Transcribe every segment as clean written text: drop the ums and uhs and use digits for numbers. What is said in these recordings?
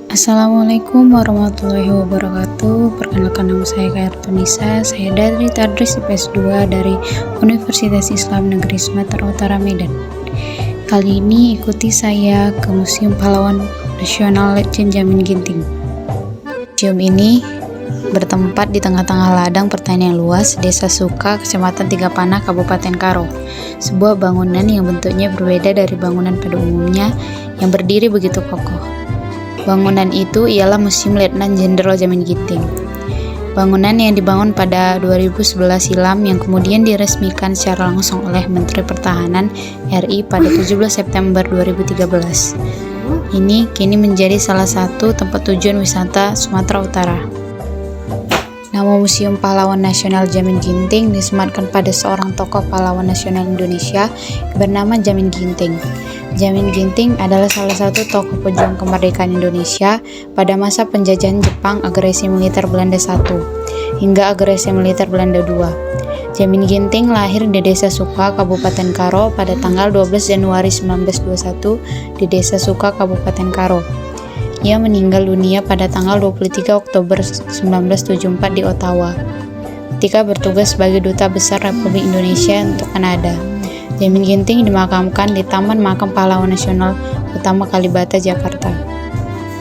Assalamualaikum warahmatullahi wabarakatuh. Perkenalkan, nama saya Khairtunisa. Saya dari Tadris IPS 2 dari Universitas Islam Negeri Sumatera Utara, Medan. Kali ini ikuti saya ke Museum Pahlawan Nasional Letjen Jamin Ginting. Museum ini bertempat di tengah-tengah ladang pertanian luas Desa Suka, Kecamatan Tigapana, Kabupaten Karo. Sebuah bangunan yang bentuknya berbeda dari bangunan pada umumnya yang berdiri begitu kokoh. Bangunan itu ialah Museum Letnan Jenderal Jamin Ginting. Bangunan yang dibangun pada 2011 silam yang kemudian diresmikan secara langsung oleh Menteri Pertahanan RI pada 17 September 2013. Ini kini menjadi salah satu tempat tujuan wisata Sumatera Utara. Nama Museum Pahlawan Nasional Jamin Ginting disematkan pada seorang tokoh pahlawan nasional Indonesia bernama Jamin Ginting. Jamin Ginting adalah salah satu tokoh pejuang kemerdekaan Indonesia pada masa penjajahan Jepang agresi militer Belanda I hingga agresi militer Belanda II. Jamin Ginting lahir di Desa Suka, Kabupaten Karo pada tanggal 12 Januari 1921 di Desa Suka, Kabupaten Karo. Ia meninggal dunia pada tanggal 23 Oktober 1974 di Ottawa ketika bertugas sebagai Duta Besar Republik Indonesia untuk Kanada. Jamin Ginting dimakamkan di Taman Makam Pahlawan Nasional Utama Kalibata, Jakarta.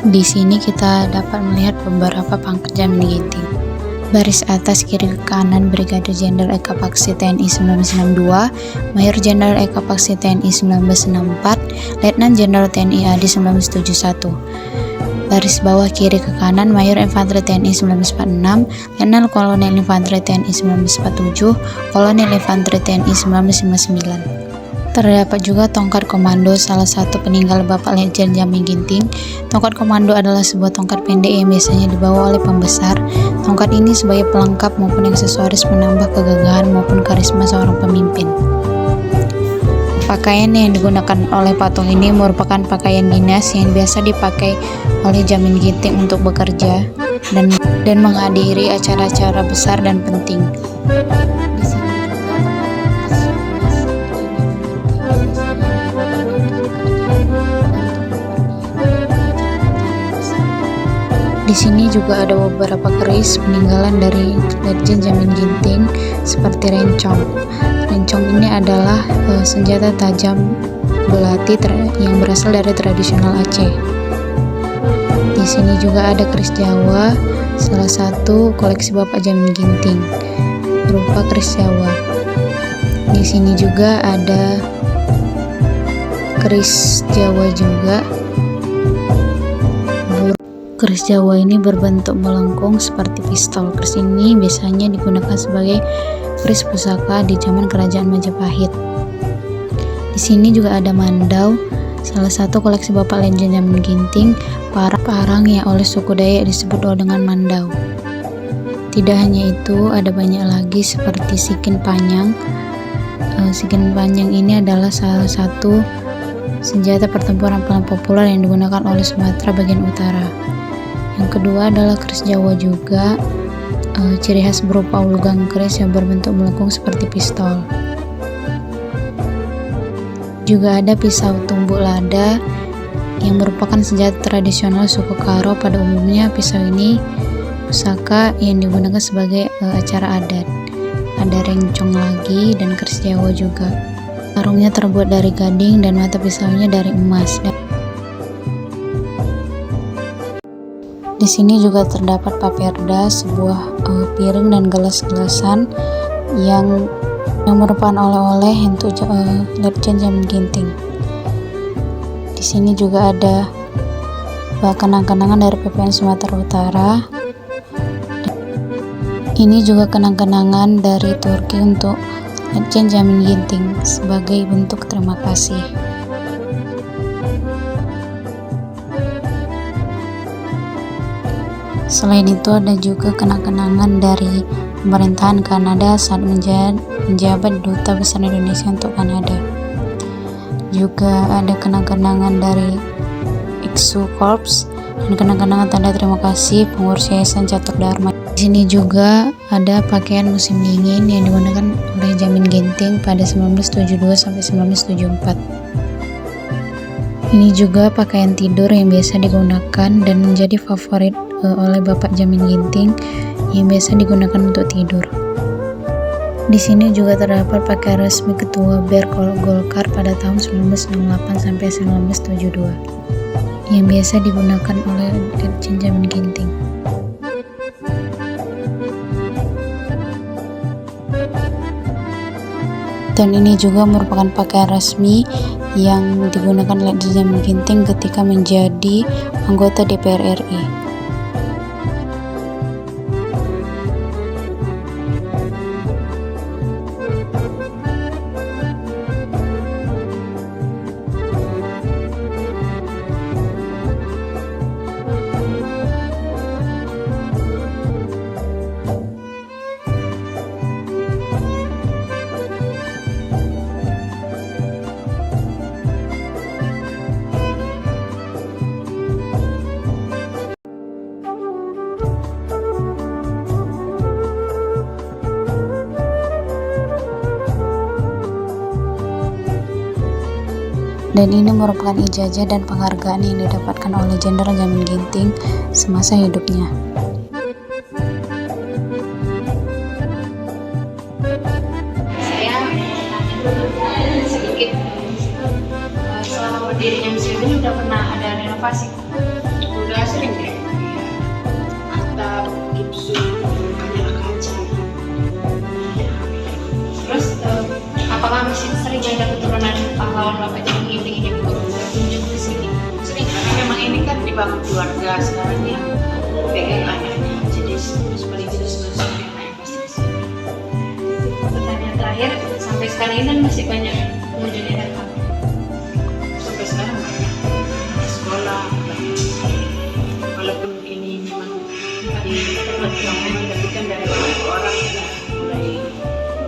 Di sini kita dapat melihat beberapa pangkat Jamin Ginting. Baris atas kiri ke kanan Brigadir Jenderal Eka Paksi TNI 1962, Mayor Jenderal Eka Paksi TNI 1964, Letnan Jenderal TNI AD 1971. Baris bawah kiri ke kanan Mayor Infanteri TNI 1946, Letnan Kolonel Infanteri TNI 1947, Kolonel Infanteri TNI 1959. Terdapat juga tongkat komando, salah satu peninggal Bapak Letjen Jamin Ginting. Tongkat komando adalah sebuah tongkat pendek yang biasanya dibawa oleh pembesar. Tongkat ini sebagai pelengkap maupun aksesoris menambah kegagahan maupun karisma seorang pemimpin. Pakaian yang digunakan oleh patung ini merupakan pakaian dinas yang biasa dipakai oleh Jamin Ginting untuk bekerja dan menghadiri acara-acara besar dan penting. Di sini juga ada beberapa keris peninggalan dari Letjen Jamin Ginting seperti rencong. Rencong ini adalah senjata tajam belati yang berasal dari tradisional Aceh. Di sini juga ada keris Jawa, salah satu koleksi Bapak Jamin Ginting, berupa keris Jawa. Di sini juga ada keris Jawa juga. Keris Jawa ini berbentuk melengkung seperti pistol. Keris ini biasanya digunakan sebagai keris pusaka di zaman Kerajaan Majapahit. Di sini juga ada mandau, salah satu koleksi Bapak Letjen Jamin Ginting, parang yang oleh suku Dayak disebut dengan mandau. Tidak hanya itu, ada banyak lagi seperti sikin panjang. Sikin panjang ini adalah salah satu senjata pertempuran paling populer yang digunakan oleh Sumatera bagian utara. Yang kedua adalah keris Jawa juga. Ciri khas berupa ulugan keris yang berbentuk melengkung seperti pistol. Juga ada pisau tumbuk lada yang merupakan senjata tradisional suku Karo. Pada umumnya pisau ini pusaka yang digunakan sebagai acara adat. Ada rencong lagi dan keris Jawa juga. Sarungnya terbuat dari gading dan mata pisaunya dari emas. Di sini juga terdapat paperda, sebuah piring dan gelas-gelasan yang merupakan oleh-oleh untuk Letjen Jamin Ginting. Di sini juga ada kenang-kenangan dari PPN Sumatera Utara. Ini juga kenang-kenangan dari Turki untuk Letjen Jamin Ginting sebagai bentuk terima kasih. Selain itu ada juga kenang-kenangan dari pemerintahan Kanada saat menjabat Duta Besar Indonesia untuk Kanada. Juga ada kenang-kenangan dari Iksu Corps dan kenang-kenangan tanda terima kasih pengurus Yayasan Catur Dharma. Di sini juga ada pakaian musim dingin yang digunakan oleh Jamin Ginting pada 1972 sampai 1974. Ini juga pakaian tidur yang biasa digunakan dan menjadi favorit oleh Bapak Jamin Ginting yang biasa digunakan untuk tidur. Di sini juga terdapat pakaian resmi Ketua BER Golkar pada tahun 1968 sampai 1972 yang biasa digunakan oleh Irjen Jamin Ginting. Dan ini juga merupakan pakaian resmi yang digunakan oleh Irjen Jamin Ginting ketika menjadi anggota DPR RI. Dan ini merupakan ijazah dan penghargaan yang didapatkan oleh Jenderal Jamin Ginting semasa hidupnya. Saya sedikit selama berdirinya museum ini udah pernah ada renovasi? Udah sering ya? Atap, gipsum, banyak kaca. Terus apakah masih sering ada keturunan pahlawan Bapak Jamin Ginting ini berkunjung ke sini? Sering, karena memang ini kan dibangun keluarga, sekarang yang pegang anaknya, jadi paling tidak selesai yang pasti di sini. Pertanyaan terakhir, sampai sekarang ini kan masih banyak pengunjung yang datang. Sampai sekarang banyak sekolah, walaupun ini memang di tempat bangunan, tapi kan dari orang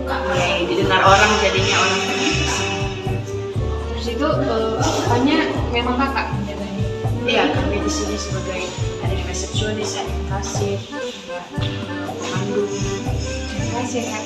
mulai didengar orang, jadinya orang kenal. Terus itu apanya memang kakak? Iya, kami di sini sebagai ada resepsionis, ada kasir, pemandu. Terima kasih kak.